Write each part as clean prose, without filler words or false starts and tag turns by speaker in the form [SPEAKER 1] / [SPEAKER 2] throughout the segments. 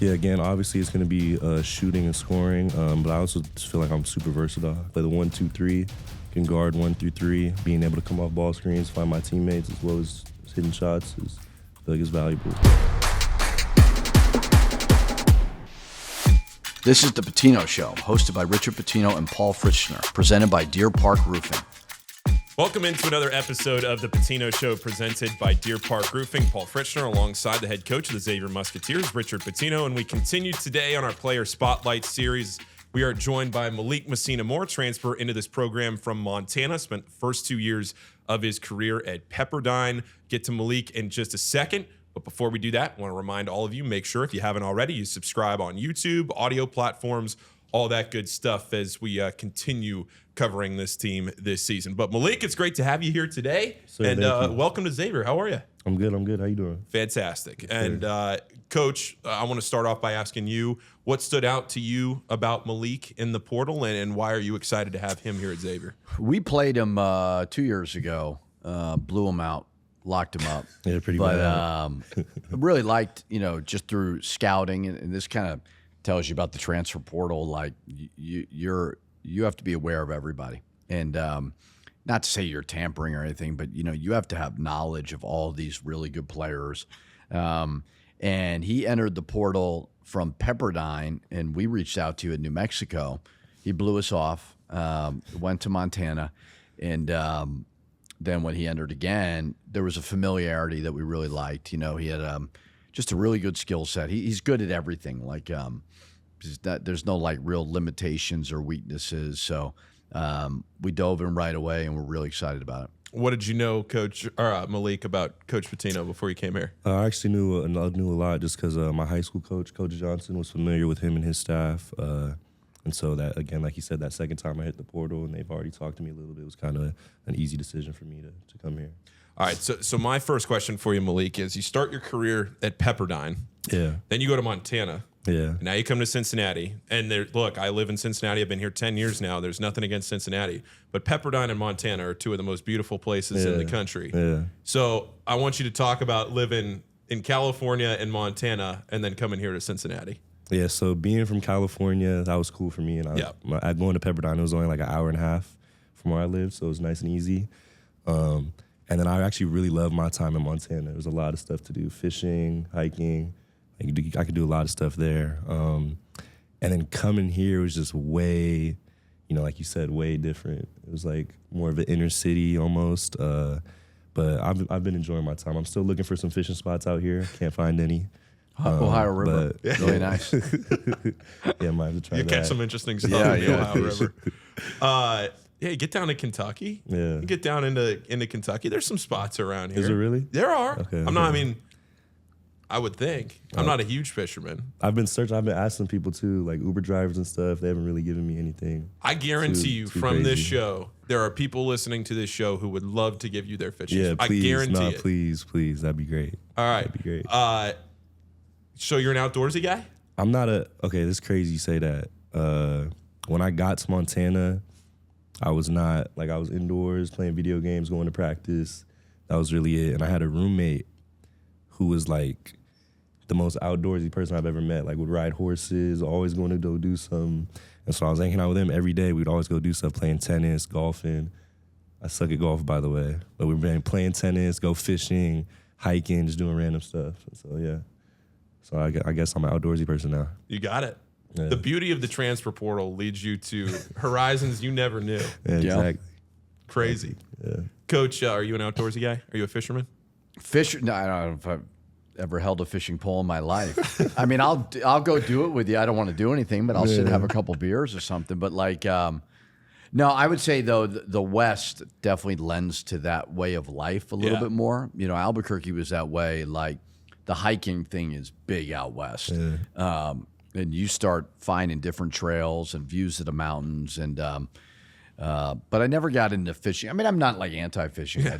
[SPEAKER 1] Yeah, again, obviously it's going to be shooting and scoring, but I also just feel like I'm super versatile. I play the 1-2-3, can guard 1 through 3. Being able to come off ball screens, find my teammates, as well as hitting shots I feel like is valuable.
[SPEAKER 2] This is the Pitino Show, hosted by Richard Pitino and Paul Fritschner, presented by Deer Park Roofing.
[SPEAKER 3] Welcome into another episode of the Pitino Show presented by Deer Park Roofing. Paul Fritschner alongside the head coach of the Xavier Musketeers, Richard Pitino, and we continue today on our Player Spotlight series. We are joined by Malik Messina-Moore, transfer into this program from Montana, spent the first 2 years of his career at Pepperdine. Get to Malik in just a second. But before we do that, I want to remind all of you, make sure if you haven't already, you subscribe on YouTube, audio platforms, all that good stuff as we continue covering this team this season. But Malik, it's great to have you here today.
[SPEAKER 1] Sir,
[SPEAKER 3] and welcome to Xavier. How are you?
[SPEAKER 1] I'm good. How you doing?
[SPEAKER 3] Fantastic. And Coach, I want to start off by asking you, what stood out to you about Malik in the portal, and why are you excited to have him here at Xavier?
[SPEAKER 2] We played him 2 years ago, blew him out, locked him up.
[SPEAKER 1] Yeah, pretty
[SPEAKER 2] bad.
[SPEAKER 1] But
[SPEAKER 2] really liked, just through scouting, and this kind of tells you about the transfer portal. Like you have to be aware of everybody, and not to say you're tampering or anything, but you have to have knowledge of all these really good players. And he entered the portal from Pepperdine, and we reached out to you in New Mexico. He blew us off, went to Montana, and then when he entered again, there was a familiarity that we really liked. He had just a really good skill set. He's good at everything. Like there's no like real limitations or weaknesses. So we dove in right away, and we're really excited about it.
[SPEAKER 3] What did you know, Coach or Malik, about Coach Pitino before you came here?
[SPEAKER 1] I actually knew a lot just because my high school coach, Coach Johnson, was familiar with him and his staff. And so that, again, like you said, that second time I hit the portal and they've already talked to me a little bit, it was kind of an easy decision for me to come here.
[SPEAKER 3] All right, so my first question for you, Malik, is you start your career at Pepperdine.
[SPEAKER 1] Yeah.
[SPEAKER 3] Then you go to Montana.
[SPEAKER 1] Yeah.
[SPEAKER 3] Now you come to Cincinnati. And look, I live in Cincinnati. I've been here 10 years now. There's nothing against Cincinnati. But Pepperdine and Montana are two of the most beautiful places in the country.
[SPEAKER 1] Yeah.
[SPEAKER 3] So I want you to talk about living in California and Montana and then coming here to Cincinnati.
[SPEAKER 1] Yeah, so being from California, that was cool for me. And I going to Pepperdine, it was only like an hour and a half from where I lived, so it was nice and easy. And then I actually really loved my time in Montana. There was a lot of stuff to do, fishing, hiking. I could do a lot of stuff there. And then coming here was just way, like you said, way different. It was like more of an inner city almost. But I've been enjoying my time. I'm still looking for some fishing spots out here. Can't find any.
[SPEAKER 2] Ohio River, really nice.
[SPEAKER 1] Yeah, might have to try that.
[SPEAKER 3] You catch some interesting stuff in the Ohio River. Yeah, you get down to Kentucky.
[SPEAKER 1] Yeah.
[SPEAKER 3] You get down into Kentucky. There's some spots around here.
[SPEAKER 1] Is there really?
[SPEAKER 3] There are.
[SPEAKER 1] Okay,
[SPEAKER 3] I would think. I'm not a huge fisherman.
[SPEAKER 1] I've been asking people too, like Uber drivers and stuff. They haven't really given me anything.
[SPEAKER 3] I guarantee you
[SPEAKER 1] too
[SPEAKER 3] from
[SPEAKER 1] crazy.
[SPEAKER 3] this show, there are people listening to this show who would love to give you their fishing.
[SPEAKER 1] Yeah, please.
[SPEAKER 3] I guarantee it.
[SPEAKER 1] Please. That'd be great.
[SPEAKER 3] All right.
[SPEAKER 1] That'd be great.
[SPEAKER 3] So you're an outdoorsy guy?
[SPEAKER 1] I'm not okay, this is crazy you say that. When I got to Montana, I was not, like I was indoors playing video games, going to practice. That was really it. And I had a roommate who was like the most outdoorsy person I've ever met, like would ride horses, always going to go do something. And so I was hanging out with him every day. We'd always go do stuff, playing tennis, golfing. I suck at golf, by the way. But we've been playing tennis, go fishing, hiking, just doing random stuff. So, yeah. So I guess I'm an outdoorsy person now.
[SPEAKER 3] You got it.
[SPEAKER 1] Yeah.
[SPEAKER 3] The beauty of the transfer portal leads you to horizons you never knew.
[SPEAKER 1] Yeah, exactly.
[SPEAKER 3] Crazy.
[SPEAKER 1] Yeah.
[SPEAKER 3] Coach, are you an outdoorsy guy? Are you a fisherman?
[SPEAKER 2] No, I don't know if I've ever held a fishing pole in my life. I mean, I'll go do it with you. I don't want to do anything, but I'll sit and have a couple beers or something. But like, no, I would say though the West definitely lends to that way of life a little bit more. Albuquerque was that way. Like the hiking thing is big out West. Yeah. And you start finding different trails and views of the mountains. And but I never got into fishing. I mean, I'm not like anti-fishing. I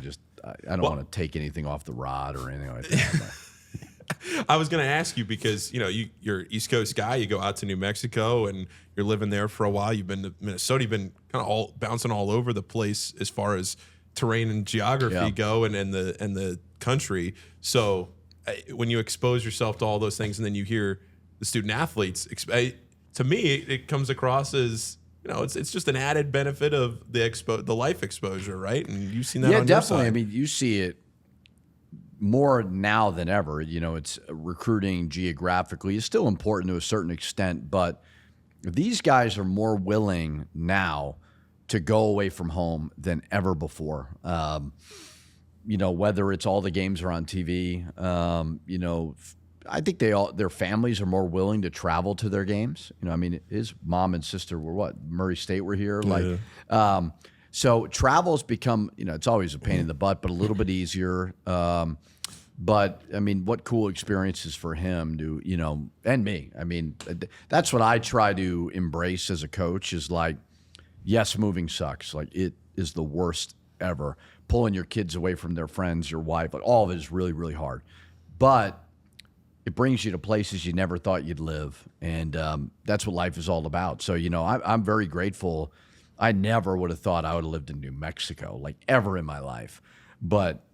[SPEAKER 2] don't want to take anything off the rod or anything like that.
[SPEAKER 3] I was going to ask you because, you're an East Coast guy. You go out to New Mexico and you're living there for a while. You've been to Minnesota. You've been kind of bouncing all over the place as far as terrain and geography go and the country. So when you expose yourself to all those things and then you hear the student athletes. To me, it comes across as, it's just an added benefit of the life exposure, right? And you've seen that on your side.
[SPEAKER 2] I mean, you see it more now than ever. It's recruiting geographically is still important to a certain extent, but these guys are more willing now to go away from home than ever before. Whether it's all the games are on TV, I think their families are more willing to travel to their games. His mom and sister were Murray State were here.
[SPEAKER 1] Yeah.
[SPEAKER 2] So travel's become, it's always a pain in the butt, but a little bit easier. But what cool experiences for him to, and me. That's what I try to embrace as a coach is like, yes, moving sucks. Like it is the worst ever. Pulling your kids away from their friends, your wife, like all of it is really, really hard. But it brings you to places you never thought you'd live. And that's what life is all about. So, I'm very grateful. I never would have thought I would have lived in New Mexico, like ever in my life. But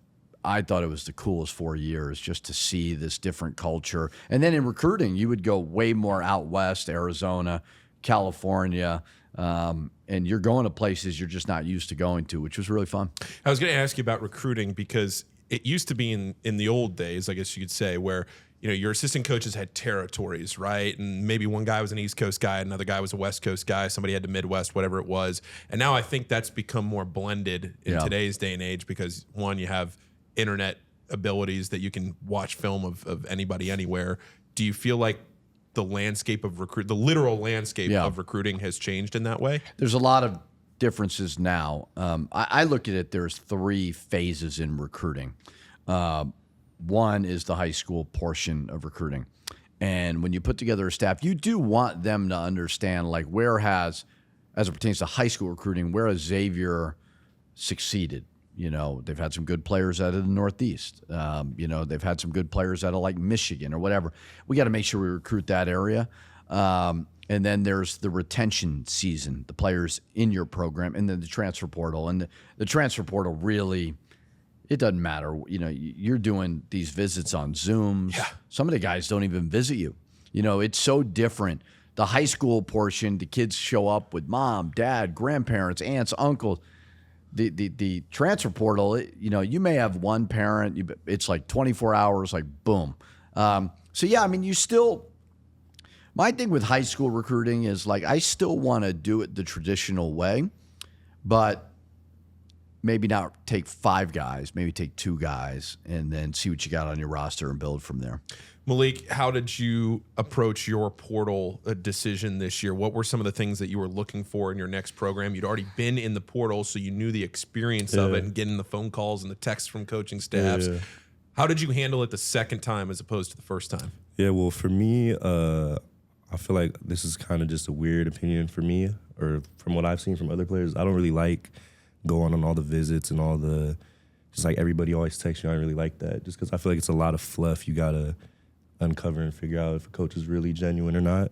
[SPEAKER 2] I thought it was the coolest 4 years just to see this different culture. And then in recruiting, you would go way more out west, Arizona, California, and you're going to places you're just not used to going to, which was really fun.
[SPEAKER 3] I was going to ask you about recruiting because it used to be in the old days, I guess you could say, where your assistant coaches had territories, right? And maybe one guy was an East Coast guy, another guy was a West Coast guy, somebody had the Midwest, whatever it was. And now I think that's become more blended in today's day and age because, one, you have internet abilities that you can watch film of anybody anywhere. Do you feel like the landscape of the literal landscape of recruiting has changed in that way?
[SPEAKER 2] There's a lot of differences now. I look at it, there's 3 phases in recruiting. One is the high school portion of recruiting. And when you put together a staff, you do want them to understand, like, as it pertains to high school recruiting, where has Xavier succeeded? They've had some good players out of the Northeast. They've had some good players out of like Michigan or whatever. We got to make sure we recruit that area. And then there's the retention season, the players in your program, and then the transfer portal. And the transfer portal really, it doesn't matter. You're doing these visits on Zooms.
[SPEAKER 3] Yeah.
[SPEAKER 2] Some of the guys don't even visit you. It's so different. The high school portion, the kids show up with mom, dad, grandparents, aunts, uncles. The transfer portal, you may have one parent. It's like 24 hours, like boom. You still. My thing with high school recruiting is like I still want to do it the traditional way, but maybe not take 5 guys, maybe take 2 guys, and then see what you got on your roster and build from there.
[SPEAKER 3] Malik, how did you approach your portal decision this year? What were some of the things that you were looking for in your next program? You'd already been in the portal, so you knew the experience of it and getting the phone calls and the texts from coaching staffs. Yeah. How did you handle it the second time as opposed to the first time?
[SPEAKER 1] Yeah, well, for me, I feel like this is kind of just a weird opinion for me, or from what I've seen from other players. I don't really like going on all the visits and all the, just like everybody always texts you. I don't really like that just because I feel like it's a lot of fluff you got to uncover and figure out if a coach is really genuine or not.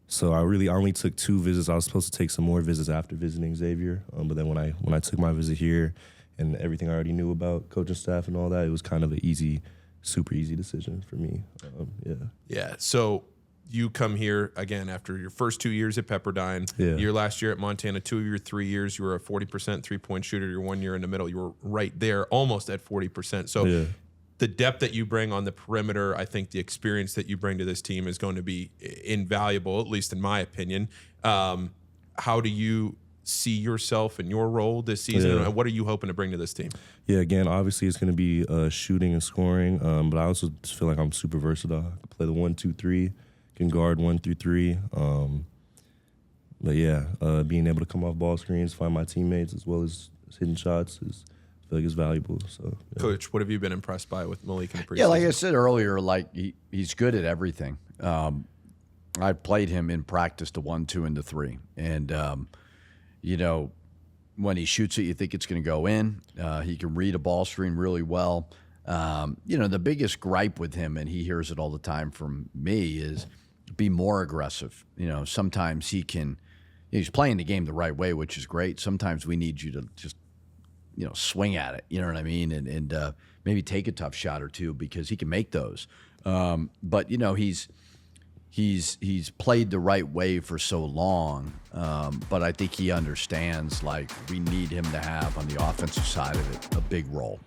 [SPEAKER 1] So I only took 2 visits. I was supposed to take some more visits after visiting Xavier, but then when I took my visit here and everything I already knew about coaching staff and all that, it was kind of an super easy decision for me.
[SPEAKER 3] Yeah. So you come here again after your first 2 years at Pepperdine.
[SPEAKER 1] Yeah.
[SPEAKER 3] Your last year at Montana, 2 of your 3 years, you were a 40% 3-point shooter. Your 1 year in the middle, you were right there, almost at 40%. So the depth that you bring on the perimeter, I think the experience that you bring to this team is going to be invaluable, at least in my opinion. How do you see yourself in your role this season, and what are you hoping to bring to this team?
[SPEAKER 1] Yeah, again, obviously it's going to be shooting and scoring, but I also just feel like I'm super versatile. I can play the 1-2-3, can guard 1 through 3. But yeah, being able to come off ball screens, find my teammates as well as hitting shots is, I feel like, it's valuable. So, yeah.
[SPEAKER 3] Coach, what have you been impressed by with Malik in the preseason?
[SPEAKER 2] Yeah, like I said earlier, like he's good at everything. I played him in practice to 1, 2, and to 3, and when he shoots it, you think it's going to go in. He can read a ball screen really well. The biggest gripe with him, and he hears it all the time from me, is be more aggressive. Sometimes he's playing the game the right way, which is great. Sometimes we need you to just swing at it. You know what I mean? And maybe take a tough shot or two because he can make those. But he's played the right way for so long. But I think he understands like we need him to have on the offensive side of it a big role.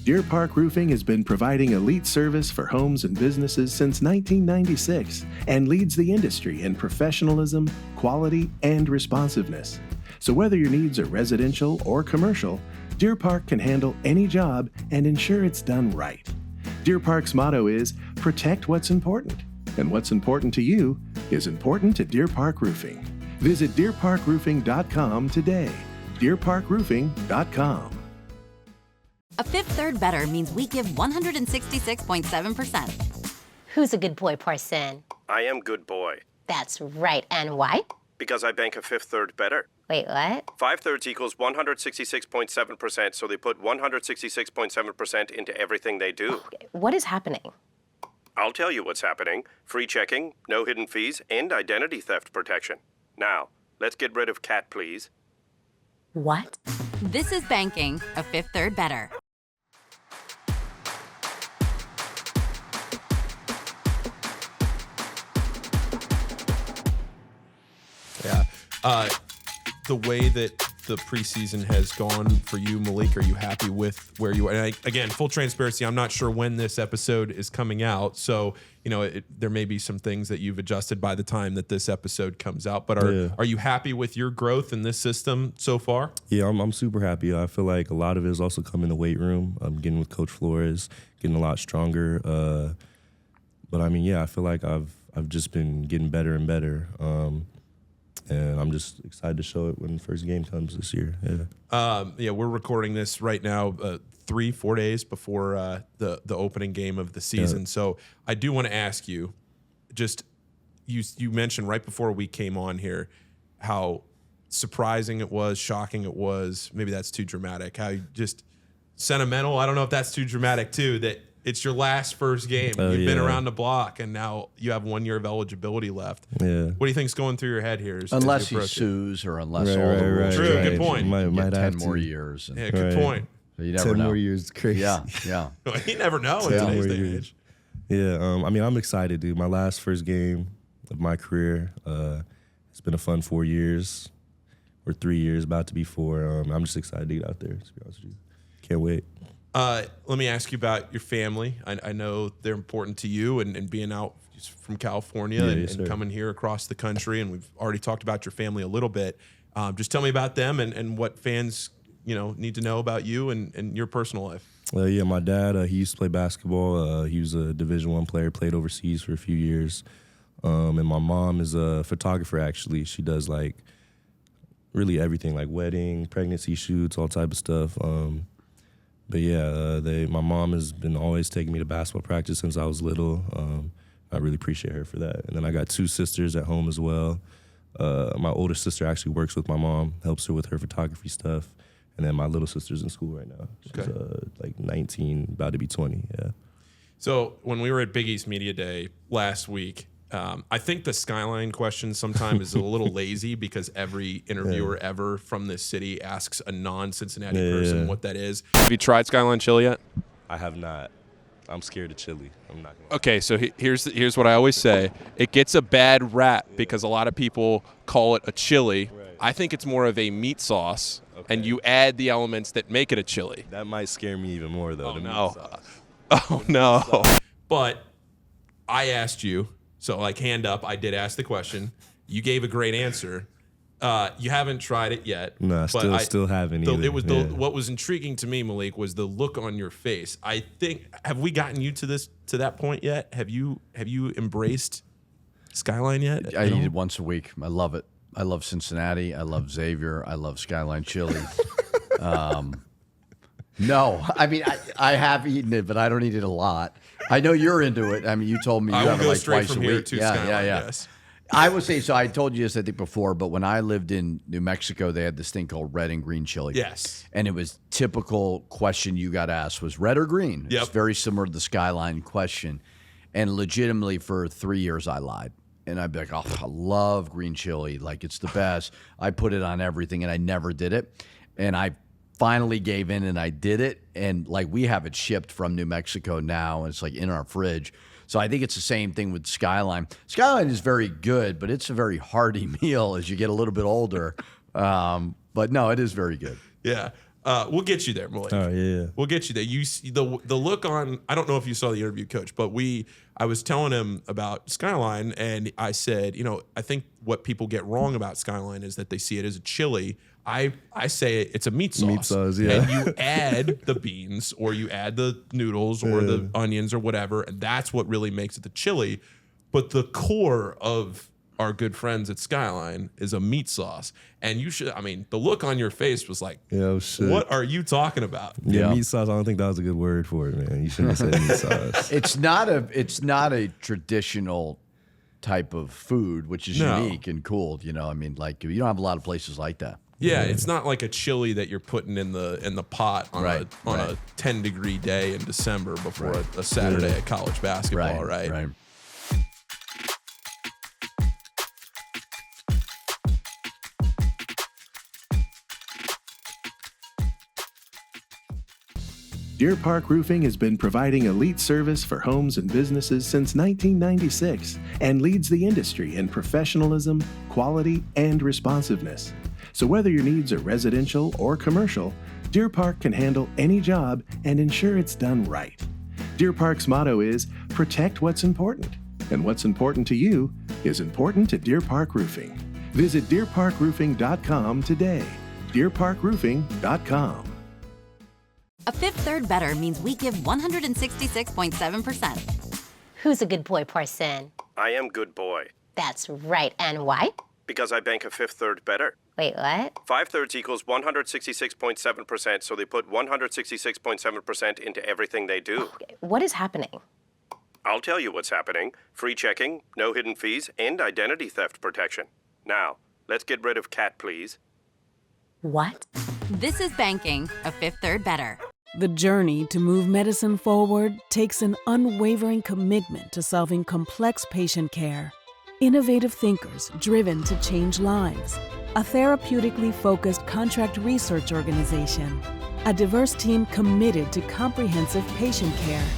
[SPEAKER 4] Deer Park Roofing has been providing elite service for homes and businesses since 1996 and leads the industry in professionalism, quality, and responsiveness. So whether your needs are residential or commercial, Deer Park can handle any job and ensure it's done right. Deer Park's motto is, protect what's important. And what's important to you is important to Deer Park Roofing. Visit deerparkroofing.com today. deerparkroofing.com.
[SPEAKER 5] A Fifth Third Better means we give 166.7%.
[SPEAKER 6] Who's a good boy, Parson?
[SPEAKER 7] I am good boy.
[SPEAKER 6] That's right. And why?
[SPEAKER 7] Because I bank a Fifth Third better.
[SPEAKER 6] Wait, what?
[SPEAKER 7] 5/3 equals 166.7%, so they put 166.7% into everything they do.
[SPEAKER 6] Okay, what is happening?
[SPEAKER 7] I'll tell you what's happening. Free checking, no hidden fees, and identity theft protection. Now, let's get rid of cat, please.
[SPEAKER 6] What?
[SPEAKER 5] This is banking a Fifth Third Better.
[SPEAKER 3] Yeah. The way that the preseason has gone for you, Malik, are you happy with where you are? And again, full transparency, I'm not sure when this episode is coming out. So, there may be some things that you've adjusted by the time that this episode comes out. But are you happy with your growth in this system so far?
[SPEAKER 1] Yeah, I'm super happy. I feel like a lot of it has also come in the weight room. I'm getting with Coach Flores, getting a lot stronger. But I mean, yeah, I feel like I've just been getting better and better. And I'm just excited to show it when the first game comes this year.
[SPEAKER 3] Yeah, we're recording this right now 3-4 days before the opening game of the season. So I do want to ask you, just you mentioned right before we came on here how surprising it was, shocking it was. Maybe that's too dramatic. How you just sentimental. I don't know if that's too dramatic too. That it's your first game. You've been around the block, and now you have 1 year of eligibility left.
[SPEAKER 1] Yeah.
[SPEAKER 3] What do you think's going through your head here?
[SPEAKER 2] Unless he sues or unless all the
[SPEAKER 1] Right,
[SPEAKER 2] rules
[SPEAKER 3] True,
[SPEAKER 2] change.
[SPEAKER 3] good point.
[SPEAKER 2] You
[SPEAKER 1] Might
[SPEAKER 2] get 10
[SPEAKER 1] have
[SPEAKER 2] more
[SPEAKER 1] to.
[SPEAKER 2] years.
[SPEAKER 3] Yeah, good point.
[SPEAKER 2] So you never
[SPEAKER 1] 10
[SPEAKER 2] know.
[SPEAKER 1] more years is crazy.
[SPEAKER 2] Yeah.
[SPEAKER 3] You never know in
[SPEAKER 1] 10
[SPEAKER 3] today's
[SPEAKER 1] more
[SPEAKER 3] day and
[SPEAKER 1] years.
[SPEAKER 3] age.
[SPEAKER 1] Yeah, I mean, I'm excited, dude. My first game of my career. It's been a fun 4 years, or 3 years, about to be 4. I'm just excited to get out there, to be honest with you. Can't wait.
[SPEAKER 3] Let me ask you about your family. I know they're important to you, and being out from California and coming here across the country, and we've already talked about your family a little bit. Just tell me about them and what fans need to know about you and your personal life.
[SPEAKER 1] Yeah, my dad, he used to play basketball. He was a Division I player, played overseas for a few years. And my mom is a photographer, actually. She does, like, really everything, like wedding, pregnancy shoots, all type of stuff. But yeah, my mom has been always taking me to basketball practice since I was little. I really appreciate her for that. And then I got 2 sisters at home as well. My older sister actually works with my mom, helps her with her photography stuff. And then my little sister's in school right now. She's like 19, about to be 20, yeah.
[SPEAKER 3] So when we were at Big East Media Day last week, I think the Skyline question sometimes is a little lazy because every interviewer ever from this city asks a non-Cincinnati person what that is. Have you tried Skyline Chili yet?
[SPEAKER 1] I have not. I'm scared of chili. I'm not gonna.
[SPEAKER 3] Okay, so here's what I always say. It gets a bad rap because a lot of people call it a chili.
[SPEAKER 1] Right.
[SPEAKER 3] I think it's more of a meat sauce, and you add the elements that make it a chili.
[SPEAKER 1] That might scare me even more, though.
[SPEAKER 3] Oh, no. Oh, no. But I asked you, so like hand up, I did ask the question. You gave a great answer. You haven't tried it yet.
[SPEAKER 1] No, still haven't either.
[SPEAKER 3] It was what was intriguing to me, Malik, was the look on your face. I think, have we gotten you to that point yet? Have you embraced Skyline yet?
[SPEAKER 2] I eat it once a week. I love it. I love Cincinnati. I love Xavier. I love Skyline Chili. No, I mean, I have eaten it, but I don't eat it a lot. I know you're into it. I mean, you told me you have it like twice a week.
[SPEAKER 3] Yeah. Yes.
[SPEAKER 2] I would say so. I told you this, I think, before, but when I lived in New Mexico, they had this thing called red and green chili.
[SPEAKER 3] Yes.
[SPEAKER 2] And it was typical question you got asked was red or green.
[SPEAKER 3] Yep.
[SPEAKER 2] It's very similar to the Skyline question. And legitimately for 3 years I lied. And I'd be like, oh, I love green chili. Like, it's the best. I put it on everything, and I never did it. And I finally gave in, and I did it. And, like, we have it shipped from New Mexico now, and it's, like, in our fridge. So I think it's the same thing with Skyline. Skyline is very good, but it's a very hearty meal as you get a little bit older. But, no, it is very good.
[SPEAKER 3] Yeah. We'll get you there, Malik.
[SPEAKER 1] Oh, yeah.
[SPEAKER 3] We'll get you there. You see the look on. I don't know if you saw the interview, Coach, but I was telling him about Skyline, and I said, I think what people get wrong about Skyline is that they see it as a chili. I say it's a meat sauce.
[SPEAKER 1] Meat sauce, yeah.
[SPEAKER 3] And you add the beans, or you add the noodles, or the onions, or whatever, and that's what really makes it the chili. But the core of our good friends at Skyline is a meat sauce. And you should, the look on your face was like,
[SPEAKER 1] oh, shit.
[SPEAKER 3] What are you talking about?
[SPEAKER 1] Yeah, meat sauce, I don't think that was a good word for it, man. You shouldn't have said meat sauce.
[SPEAKER 2] It's not a traditional type of food, which is unique and cool. You don't have a lot of places like that.
[SPEAKER 3] Yeah, it's not like a chili that you're putting in the pot on a 10-degree day in December before a Saturday of college basketball, right?
[SPEAKER 4] Deer Park Roofing has been providing elite service for homes and businesses since 1996 and leads the industry in professionalism, quality, and responsiveness. So whether your needs are residential or commercial, Deer Park can handle any job and ensure it's done right. Deer Park's motto is protect what's important, and what's important to you is important to Deer Park Roofing. Visit deerparkroofing.com today. deerparkroofing.com.
[SPEAKER 5] A fifth third better means we give 166.7%.
[SPEAKER 6] Who's a good boy, Parson?
[SPEAKER 7] I am good boy.
[SPEAKER 6] That's right. And why?
[SPEAKER 7] Because I bank a fifth third better.
[SPEAKER 6] Wait, what?
[SPEAKER 7] 5/3 equals 166.7%, so they put 166.7% into everything they do.
[SPEAKER 6] Okay, what is happening?
[SPEAKER 7] I'll tell you what's happening. Free checking, no hidden fees, and identity theft protection. Now, let's get rid of cat, please.
[SPEAKER 6] What?
[SPEAKER 5] This is banking a fifth third better.
[SPEAKER 8] The journey to move medicine forward takes an unwavering commitment to solving complex patient care. Innovative thinkers driven to change lives. A therapeutically focused contract research organization. A diverse team committed to comprehensive patient care.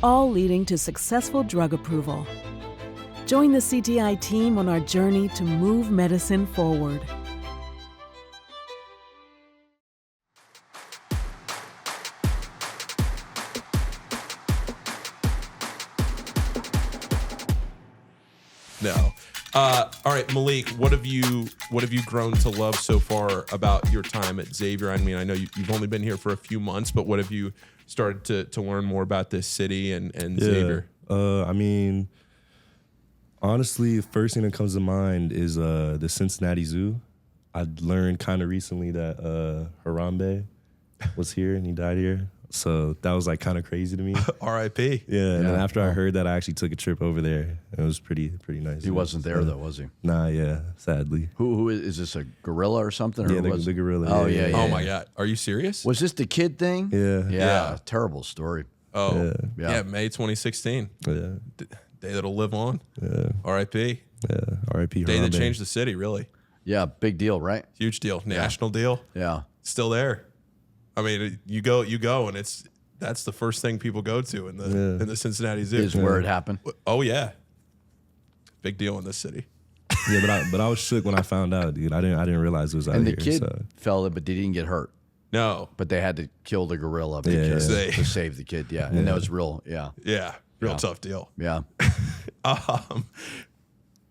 [SPEAKER 8] All leading to successful drug approval. Join the CTI team on our journey to move medicine forward.
[SPEAKER 3] No. All right, Malik, what have you grown to love so far about your time at Xavier? I mean, I know you've only been here for a few months, but what have you started to learn more about this city and Xavier?
[SPEAKER 1] Honestly, the first thing that comes to mind is the Cincinnati Zoo. I learned kind of recently that Harambe was here and he died here. So that was like kind of crazy to me.
[SPEAKER 3] R.I.P.
[SPEAKER 1] Yeah, and then after I heard that, I actually took a trip over there. It was pretty nice.
[SPEAKER 2] He wasn't there though, was he?
[SPEAKER 1] Nah, yeah, sadly.
[SPEAKER 2] Who is this, a gorilla or something?
[SPEAKER 1] Yeah,
[SPEAKER 2] or
[SPEAKER 1] the gorilla.
[SPEAKER 2] Oh yeah.
[SPEAKER 3] Oh my God, are you serious?
[SPEAKER 2] Was this the kid thing?
[SPEAKER 1] Yeah.
[SPEAKER 2] Yeah. Terrible story.
[SPEAKER 3] Oh
[SPEAKER 2] Yeah.
[SPEAKER 3] May 2016.
[SPEAKER 1] Yeah.
[SPEAKER 3] Day that'll live on.
[SPEAKER 1] Yeah.
[SPEAKER 3] R.I.P.
[SPEAKER 1] Yeah. R.I.P.
[SPEAKER 3] Day that
[SPEAKER 1] Harambe.
[SPEAKER 3] changed the city, really.
[SPEAKER 2] Yeah, big deal, right?
[SPEAKER 3] Huge deal. National deal.
[SPEAKER 2] Yeah.
[SPEAKER 3] Still there. I mean, you go, and that's the first thing people go to in the Cincinnati Zoo.
[SPEAKER 2] Is where it happened.
[SPEAKER 3] Oh yeah. Big deal in this city.
[SPEAKER 1] Yeah, but I was shook when I found out, dude. I didn't realize it was out
[SPEAKER 2] And
[SPEAKER 1] here.
[SPEAKER 2] the kid
[SPEAKER 1] So.
[SPEAKER 2] fell in, but he didn't get hurt.
[SPEAKER 3] No.
[SPEAKER 2] But they had to kill the gorilla
[SPEAKER 1] Yeah,
[SPEAKER 2] to save the kid. Yeah. And that was real. Yeah.
[SPEAKER 3] Yeah. Real tough deal.
[SPEAKER 2] Yeah.
[SPEAKER 3] Um,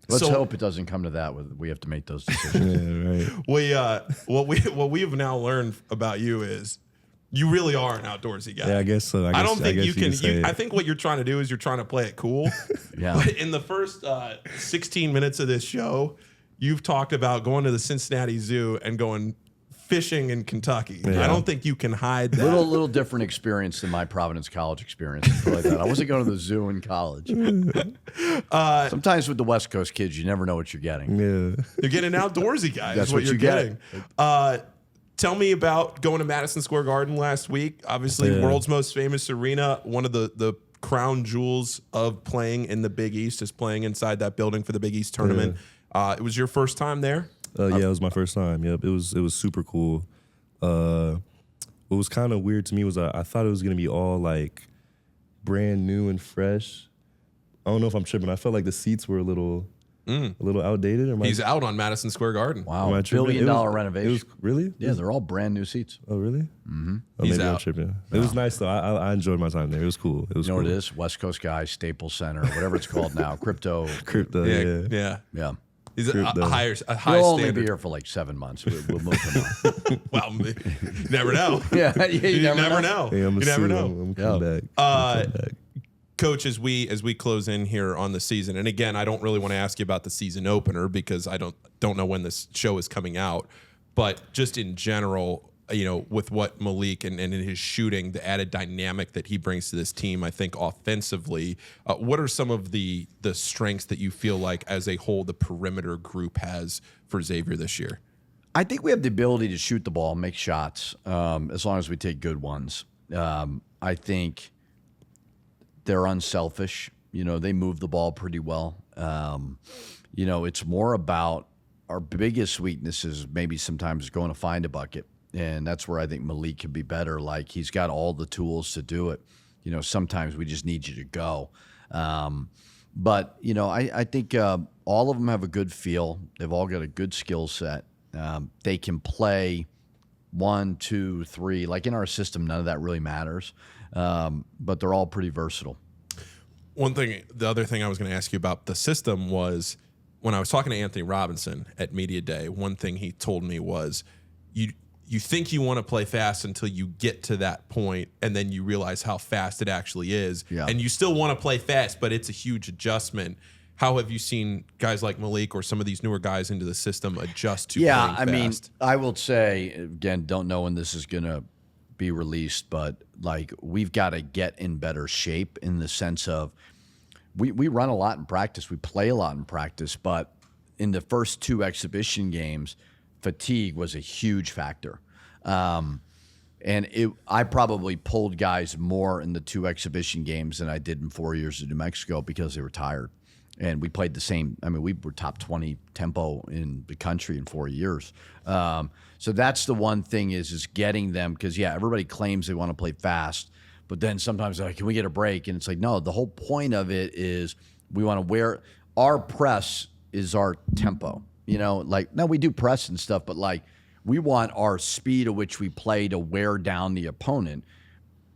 [SPEAKER 2] Let's
[SPEAKER 3] so-
[SPEAKER 2] hope it doesn't come to that. We have to make those decisions.
[SPEAKER 1] Yeah, right.
[SPEAKER 3] what we have now learned about you is you really are an outdoorsy guy.
[SPEAKER 1] Yeah, I guess so.
[SPEAKER 3] I don't think
[SPEAKER 1] guess
[SPEAKER 3] you can.
[SPEAKER 1] say it.
[SPEAKER 3] I think what you're trying to do is you're trying to play it cool.
[SPEAKER 2] Yeah.
[SPEAKER 3] But in the first 16 minutes of this show, you've talked about going to the Cincinnati Zoo and going fishing in Kentucky.
[SPEAKER 1] Yeah.
[SPEAKER 3] I don't think you can hide that.
[SPEAKER 2] Little different experience than my Providence College experience. Like that. I wasn't going to the zoo in college. Sometimes with the West Coast kids, you never know what you're getting.
[SPEAKER 1] Yeah.
[SPEAKER 3] You're getting an outdoorsy guy.
[SPEAKER 2] That's
[SPEAKER 3] is what
[SPEAKER 2] what
[SPEAKER 3] you're
[SPEAKER 2] you get.
[SPEAKER 3] getting. tell me about going to Madison Square Garden last week. Obviously, world's most famous arena, one of the crown jewels of playing in the Big East is playing inside that building for the Big East tournament. It was your first time there?
[SPEAKER 1] Yeah, it was my first time. Yep, it was super cool. What was kind of weird to me was I thought it was gonna be all like brand new and fresh. I don't know if I'm tripping. I felt like the seats were a little outdated.
[SPEAKER 3] He's out on Madison Square Garden.
[SPEAKER 2] Wow,
[SPEAKER 1] Am I
[SPEAKER 2] $1
[SPEAKER 1] tripping?
[SPEAKER 2] billion renovation.
[SPEAKER 1] It was really?
[SPEAKER 2] Yeah, they're all brand new seats.
[SPEAKER 1] Oh, really? Mm-hmm. Oh,
[SPEAKER 3] He's
[SPEAKER 1] maybe I'm
[SPEAKER 3] out.
[SPEAKER 1] tripping. It was nice though. I enjoyed my time there. It was cool. It was
[SPEAKER 2] You know
[SPEAKER 1] cool.
[SPEAKER 2] what it is? West Coast guy, Staples Center, whatever it's called now. Crypto.
[SPEAKER 1] Yeah.
[SPEAKER 2] Yeah.
[SPEAKER 3] He's a high
[SPEAKER 2] He'll only
[SPEAKER 3] standard.
[SPEAKER 2] be here for like 7 months. We'll move him on.
[SPEAKER 3] Well, you never know.
[SPEAKER 2] Yeah,
[SPEAKER 3] you never know.
[SPEAKER 1] Hey,
[SPEAKER 3] You never know.
[SPEAKER 1] I'm coming back. I'm coming back.
[SPEAKER 3] Coach, as we close in here on the season, and again, I don't really want to ask you about the season opener because I don't know when this show is coming out, but just in general, with what Malik and in his shooting, the added dynamic that he brings to this team, I think offensively, what are some of the strengths that you feel like as a whole the perimeter group has for Xavier this year?
[SPEAKER 2] I think we have the ability to shoot the ball, make shots, as long as we take good ones. I think they're unselfish. They move the ball pretty well. It's more about our biggest weakness is maybe sometimes going to find a bucket. And that's where I think Malik could be better. Like, he's got all the tools to do it. Sometimes we just need you to go. But I think all of them have a good feel. They've all got a good skill set. They can play 1, 2, 3. Like in our system, none of that really matters. But they're all pretty versatile.
[SPEAKER 3] The other thing I was going to ask you about the system was when I was talking to Anthony Robinson at Media Day, one thing he told me was you think you want to play fast until you get to that point, and then you realize how fast it actually is. Yeah. And you still want to play fast, but it's a huge adjustment. How have you seen guys like Malik or some of these newer guys into the system adjust to playing fast?
[SPEAKER 2] I mean, I will say, again, don't know when this is going to be released, but like we've got to get in better shape in the sense of we run a lot in practice. We play a lot in practice, but in the first 2 exhibition games, fatigue was a huge factor. I probably pulled guys more in the 2 exhibition games than I did in 4 years in New Mexico because they were tired. And we played the same. I mean, we were top 20 tempo in the country in 4 years. So that's the one thing is getting them, because, everybody claims they want to play fast, but then sometimes they're like, can we get a break? And it's like, no, the whole point of it is we want to wear – our press is our tempo. No, we do press and stuff, but like we want our speed at which we play to wear down the opponent,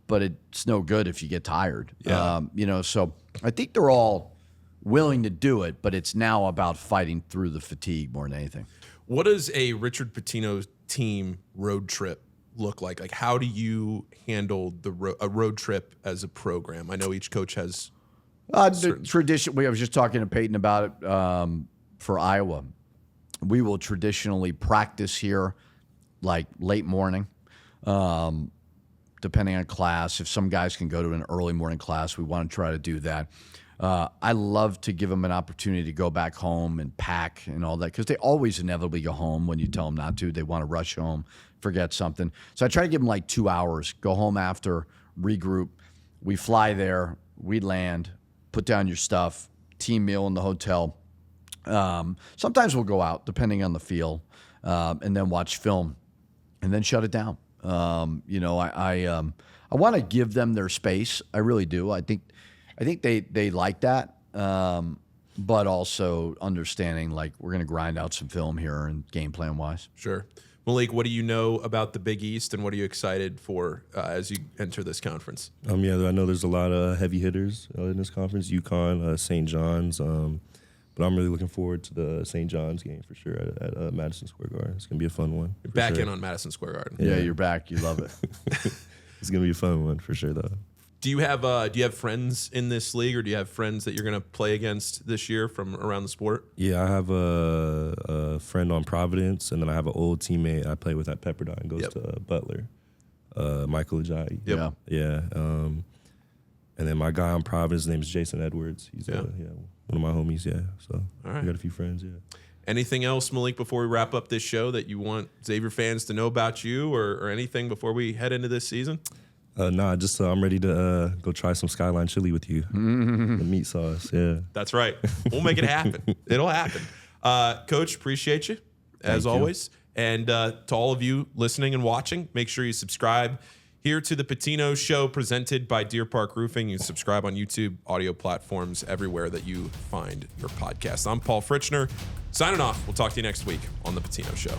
[SPEAKER 2] but it's no good if you get tired. Yeah. So I think they're all willing to do it, but it's now about fighting through the fatigue more than anything.
[SPEAKER 3] What does a Richard Pitino team road trip look like? Like, how do you handle a road trip as a program? I know each coach has
[SPEAKER 2] the tradition. I was just talking to Peyton about it for Iowa. We will traditionally practice here like late morning, depending on class. If some guys can go to an early morning class, we want to try to do that. I love to give them an opportunity to go back home and pack and all that, because they always inevitably go home when you tell them not to. They want to rush home, forget something. So I try to give them like 2 hours, go home after, regroup. We fly there, we land, put down your stuff, team meal in the hotel. Sometimes we'll go out, depending on the feel, and then watch film and then shut it down. I want to give them their space. I really do. I think they like that, but also understanding like we're going to grind out some film here and game plan wise.
[SPEAKER 3] Sure. Malik, what do you know about the Big East, and what are you excited for as you enter this conference?
[SPEAKER 1] I know there's a lot of heavy hitters in this conference, UConn, St. John's, but I'm really looking forward to the St. John's game for sure at Madison Square Garden. It's going to be a fun one.
[SPEAKER 3] You're back in on Madison Square Garden.
[SPEAKER 2] Yeah, you're back. You love it.
[SPEAKER 1] It's going to be a fun one for sure, though.
[SPEAKER 3] Do you have friends in this league, or do you have friends that you're going to play against this year from around the sport?
[SPEAKER 1] Yeah, I have a friend on Providence, and then I have an old teammate I play with at Pepperdine, goes to Butler, Michael Ajayi.
[SPEAKER 3] Yep.
[SPEAKER 1] Yeah. And then my guy on Providence, his name is Jason Edwards. He's one of my homies, So
[SPEAKER 3] all right.
[SPEAKER 1] We got a few friends,
[SPEAKER 3] Anything else, Malik, before we wrap up this show that you want Xavier fans to know about you or anything before we head into this season?
[SPEAKER 1] Nah, just I'm ready to go try some Skyline Chili with you. The meat sauce, yeah.
[SPEAKER 3] That's right. We'll make it happen. It'll happen. Coach, appreciate you, as always. And to all of you listening and watching, make sure you subscribe here to the Pitino Show presented by Deer Park Roofing. You can subscribe on YouTube, audio platforms, everywhere that you find your podcast. I'm Paul Fritschner, signing off. We'll talk to you next week on the Pitino Show.